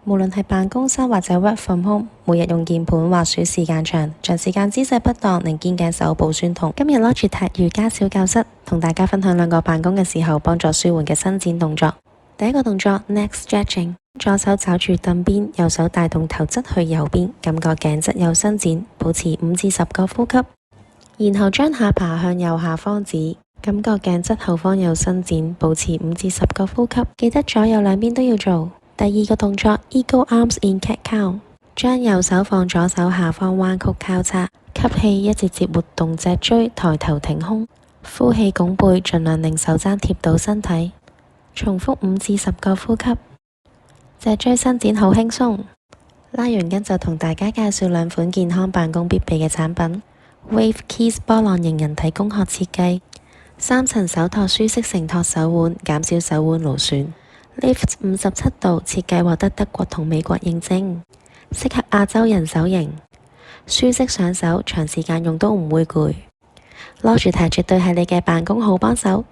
無論係辦公室或者 work from home，每日用鍵盤滑鼠時間長，長時間姿勢不當令肩頸手部酸痛。今日 Logitech 瑜伽小教室同大家分享兩個辦公嘅時候幫助舒緩嘅伸展動作。第一個動作 Neck Stretching， 左手抓住凳邊，右手帶動頭側去右邊，感覺頸側有伸展，保持5至10個呼吸，然後將下巴向右下方指，感覺頸側後方有伸展，保持5至10個呼吸，記得左右兩邊都要做。第二個動作 Eagle Arms in Cat Cow， 將右手放左手下方彎曲交叉，吸氣一節節活動脊椎，抬頭挺胸，呼氣拱背，盡量令手踭貼到身體，重複5至10個呼吸。脊椎伸展好輕鬆。拉完筋就同大家介紹兩款健康辦公必備嘅產品。Wave Keys 波浪形人體工學設計，3層手托舒適承托手腕，減少手腕勞損。Lift 57度設計獲得德國同美國認證，適合亞洲人手型，舒適上手，長時間用都唔會攰。Logitech絕對係你嘅辦公好幫手。